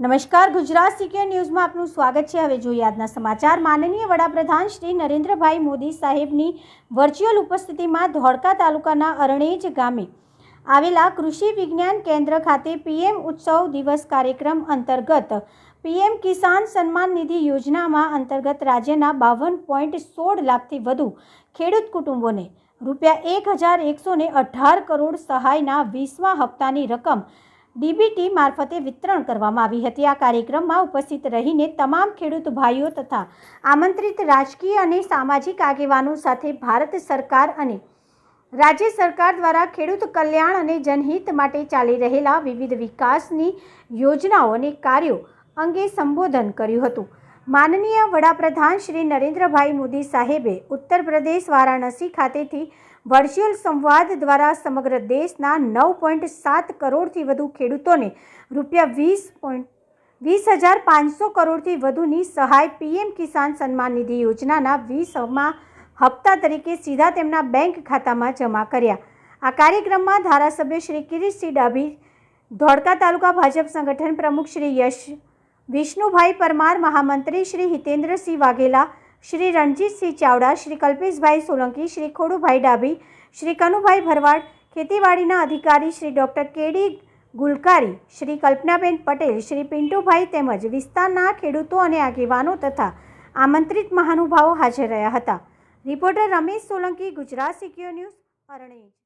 નમસ્કાર, ગુજરાત સિક્યોર ન્યૂઝમાં આપનું સ્વાગત છે। હવે જોઈએ આજના સમાચાર। માનનીય વડાપ્રધાન શ્રી નરેન્દ્રભાઈ મોદી સાહેબની વર્ચ્યુઅલ ઉપસ્થિતિમાં ધોળકા તાલુકાના અરણેજ ગામે આવેલા કૃષિ વિજ્ઞાન કેન્દ્ર ખાતે પીએમ ઉત્સવ દિવસ કાર્યક્રમ અંતર્ગત પીએમ કિસાન સન્માન નિધિ યોજનામાં અંતર્ગત રાજ્યના 52.16 લાખથી વધુ ખેડૂત કુટુંબોને ₹1,118 કરોડ સહાયના 20મા હપ્તાની રકમ ડીબીટી મારફતે વિતરણ કરવામાં આવી હતી। આ કાર્યક્રમમાં ઉપસ્થિત રહીને તમામ ખેડૂત ભાઈઓ તથા આમંત્રિત રાજકીય અને સામાજિક આગેવાનો સાથે ભારત સરકાર અને રાજ્ય સરકાર દ્વારા ખેડૂત કલ્યાણ અને જનહિત માટે ચાલી રહેલા વિવિધ વિકાસની યોજનાઓ અને કાર્યો અંગે સંબોધન કર્યું હતું। માનનીય વડાપ્રધાન શ્રી નરેન્દ્રભાઈ મોદી સાહેબે ઉત્તર પ્રદેશ વારાણસી ખાતેથી વર્ચ્યુઅલ સંવાદ દ્વારા સમગ્ર દેશના 9.7 કરોડથી વધુ ખેડૂતોને ₹20,500 કરોડથી વધુની સહાય પીએમ કિસાન સન્માન નિધિ યોજનાના 20મા હપ્તા તરીકે સીધા તેમના બેંક ખાતામાં જમા કર્યા। આ કાર્યક્રમમાં ધારાસભ્ય શ્રી કિરીટસિંહ ડાભી, ધોળકા તાલુકા ભાજપ સંગઠન પ્રમુખ શ્રી વિષ્ણુભાઈ પરમાર, મહામંત્રી શ્રી હિતેન્દ્રસિંહ વાઘેલા, શ્રી રણજીતસિંહ ચાવડા, શ્રી કલ્પેશભાઈ સોલંકી, શ્રી ખોડુભાઈ ડાભી, શ્રી કનુભાઈ ભરવાડ, ખેતીવાડીના અધિકારી શ્રી ડૉક્ટર કેડી ગુલકારી, શ્રી કલ્પનાબેન પટેલ, શ્રી પિન્ટુભાઈ તેમજ વિસ્તારના ખેડૂતો અને આગેવાનો તથા આમંત્રિત મહાનુભાવો હાજર રહ્યા હતા। Reporter Ramesh Solanki, Gujarat secure news, Aranej.